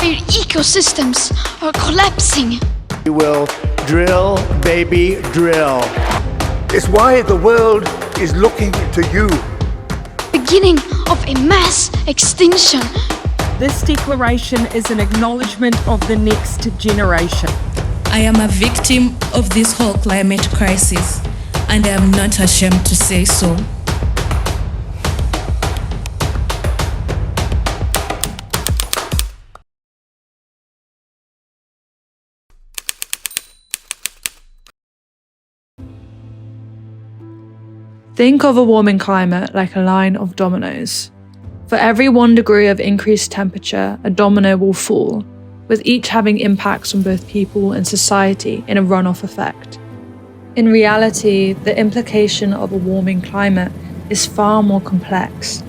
entire ecosystems are collapsing. We will drill, baby, drill. It's why the world is looking to you. Beginning of a mass extinction. This declaration is an acknowledgement of the next generation. I am a victim of this whole climate crisis, and I am not ashamed to say so. Think of a warming climate like a line of dominoes. For every 1 degree of increased temperature, a domino will fall, with each having impacts on both people and society in a runoff effect. In reality, the implication of a warming climate is far more complex.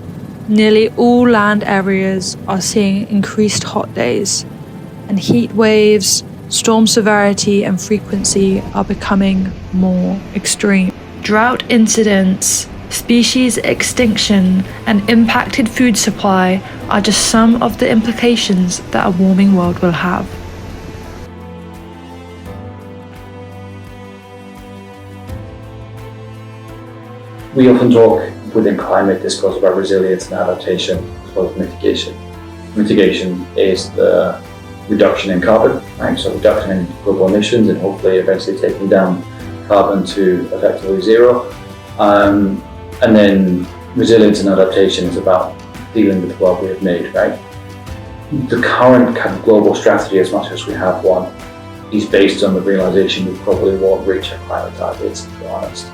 Nearly all land areas are seeing increased hot days, and heat waves, storm severity and frequency are becoming more extreme. Drought incidents, species extinction, and impacted food supply are just some of the implications that a warming world will have. We often talk within climate discourse about resilience and adaptation as well as mitigation. Mitigation is the reduction in carbon, right? So reduction in global emissions and hopefully eventually taking down carbon to effectively zero. And then resilience and adaptation is about dealing with the world we have made, right? The current kind of global strategy, as much as we have one, is based on the realization we probably won't reach our climate targets, to be honest.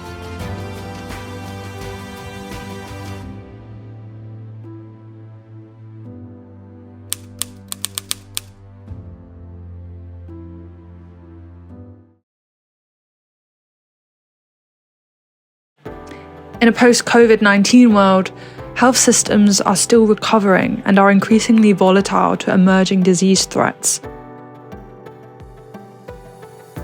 In a post-COVID-19 world, health systems are still recovering and are increasingly volatile to emerging disease threats.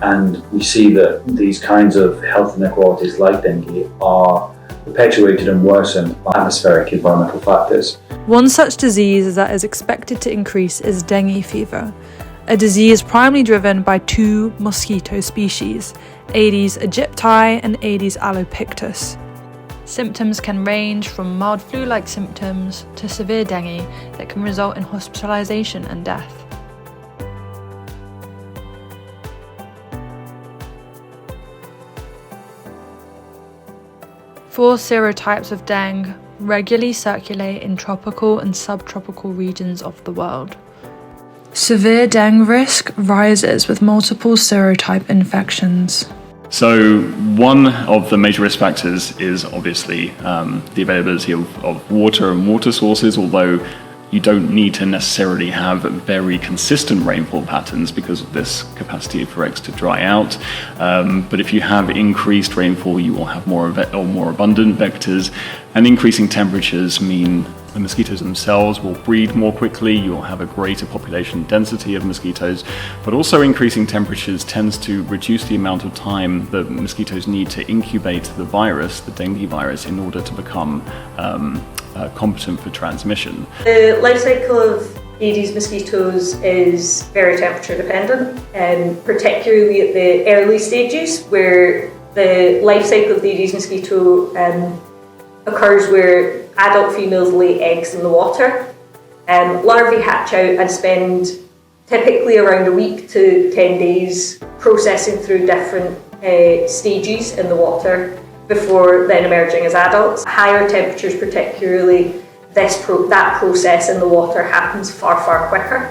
And we see that these kinds of health inequalities like dengue are perpetuated and worsened by atmospheric environmental factors. One such disease that is expected to increase is dengue fever, a disease primarily driven by two mosquito species, Aedes aegypti and Aedes alopecia. Symptoms can range from mild flu-like symptoms to severe dengue that can result in hospitalization and death. Four serotypes of dengue regularly circulate in tropical and subtropical regions of the world. Severe dengue risk rises with multiple serotype infections. So one of the major risk factors is obviously the availability of water and water sources, although you don't need to necessarily have very consistent rainfall patterns because of this capacity for eggs to dry out. But if you have increased rainfall, you will have more abundant vectors, and increasing temperatures mean the mosquitoes themselves will breed more quickly, you'll have a greater population density of mosquitoes, but also increasing temperatures tends to reduce the amount of time that mosquitoes need to incubate the virus, the dengue virus, in order to become competent for transmission. The life cycle of Aedes mosquitoes is very temperature dependent, and particularly at the early stages where the life cycle of the Aedes mosquito occurs where adult females lay eggs in the water. Larvae hatch out and spend typically around a week to 10 days processing through different stages in the water before then emerging as adults. Higher temperatures particularly, that process in the water happens far quicker.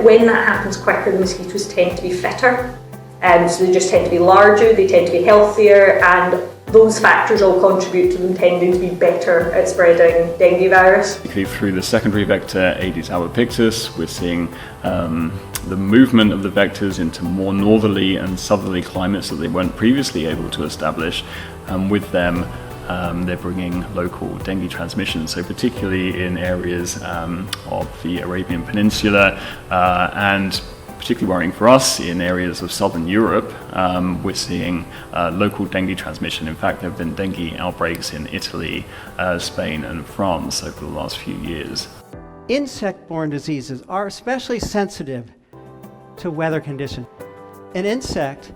When that happens quicker, the mosquitoes tend to be fitter, so they just tend to be larger, they tend to be healthier, and those factors all contribute to them tending to be better at spreading dengue virus. Through the secondary vector Aedes alopecia, we're seeing the movement of the vectors into more northerly and southerly climates that they weren't previously able to establish, and with them they're bringing local dengue transmission. So particularly in areas of the Arabian Peninsula and particularly worrying for us in areas of southern Europe, we're seeing local dengue transmission. In fact, there have been dengue outbreaks in Italy, Spain and France over the last few years. Insect-borne diseases are especially sensitive to weather conditions. An insect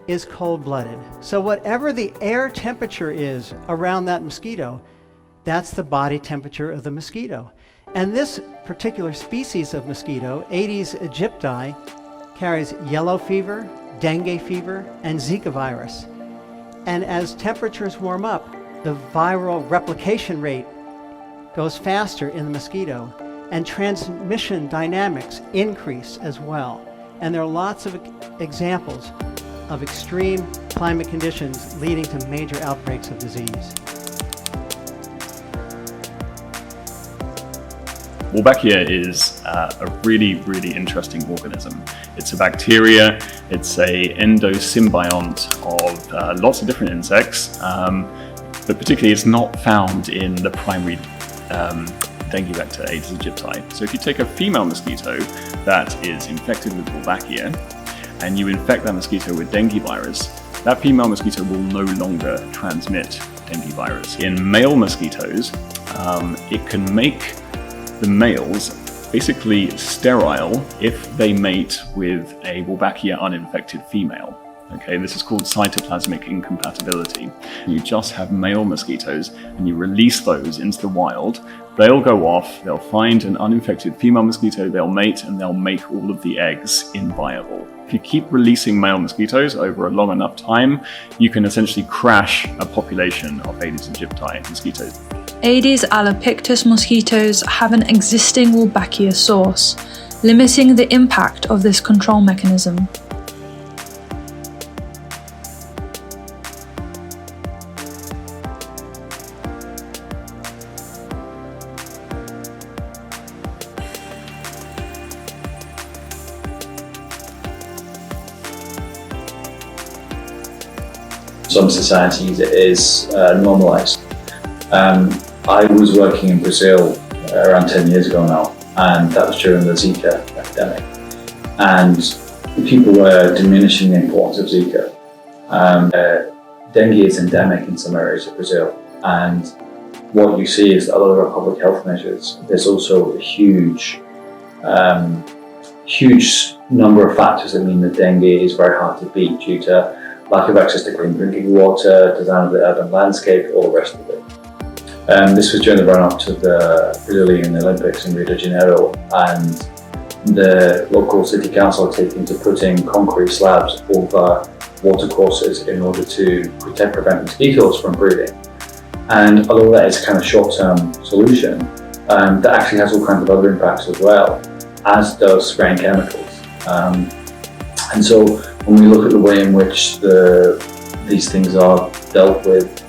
is cold-blooded. So whatever the air temperature is around that mosquito, that's the body temperature of the mosquito. And this particular species of mosquito, Aedes aegypti, carries yellow fever, dengue fever, and Zika virus. And as temperatures warm up, the viral replication rate goes faster in the mosquito, and transmission dynamics increase as well. And there are lots of examples of extreme climate conditions leading to major outbreaks of disease. Wolbachia is a really, really interesting organism. It's a bacteria, it's a endosymbiont of lots of different insects, but particularly it's not found in the primary dengue vector, Aedes aegypti. So if you take a female mosquito that is infected with Wolbachia and you infect that mosquito with dengue virus, that female mosquito will no longer transmit dengue virus. In male mosquitoes, it can make the males basically sterile if they mate with a Wolbachia uninfected female. Okay, this is called cytoplasmic incompatibility. You just have male mosquitoes and you release those into the wild. They'll go off, they'll find an uninfected female mosquito, they'll mate, and they'll make all of the eggs inviable. If you keep releasing male mosquitoes over a long enough time, you can essentially crash a population of Aedes aegypti mosquitoes. Aedes albopictus mosquitoes have an existing Wolbachia source, limiting the impact of this control mechanism. Some societies it is normalised. I was working in Brazil around 10 years ago now, and that was during the Zika epidemic. And people were diminishing the importance of Zika. Dengue is endemic in some areas of Brazil, and what you see is that a lot of our public health measures, there's also a huge number of factors that mean that dengue is very hard to beat due to lack of access to clean drinking water, design of the urban landscape, all the rest of it. This was during the run-up to the Brazilian Olympics in Rio de Janeiro, and the local city council had taken to putting concrete slabs over watercourses in order to prevent mosquitoes from breeding. And although that is a kind of short-term solution, that actually has all kinds of other impacts as well, as does spraying chemicals. And so when we look at the way in which these things are dealt with,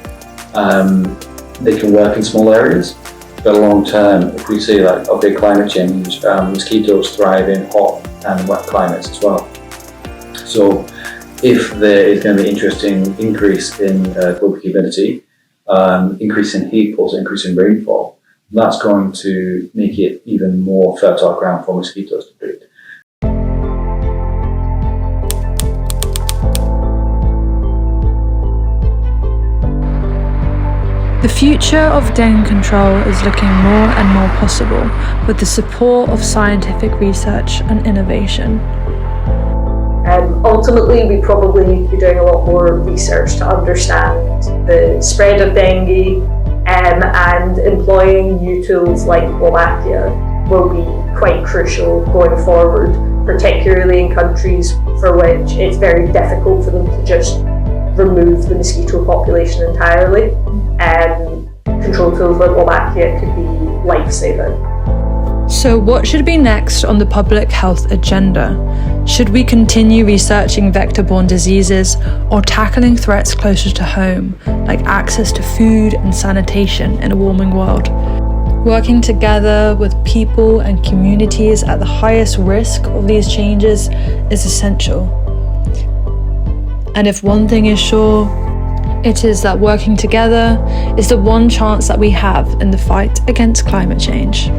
they can work in small areas, but long term, if we say like, okay, climate change, mosquitoes thrive in hot and wet climates as well. So if there is going to be interesting increase in global humidity, increase in heat, also increase in rainfall, that's going to make it even more fertile ground for mosquitoes to breed. The future of dengue control is looking more and more possible with the support of scientific research and innovation. Ultimately, we probably need to be doing a lot more research to understand the spread of dengue, and employing new tools like Wolbachia will be quite crucial going forward, particularly in countries for which it's very difficult for them to just remove the mosquito population entirely. Control tools like Wolbachia could be life-saving. So what should be next on the public health agenda? Should we continue researching vector-borne diseases or tackling threats closer to home, like access to food and sanitation in a warming world? Working together with people and communities at the highest risk of these changes is essential. And if one thing is sure, it is that working together is the one chance that we have in the fight against climate change.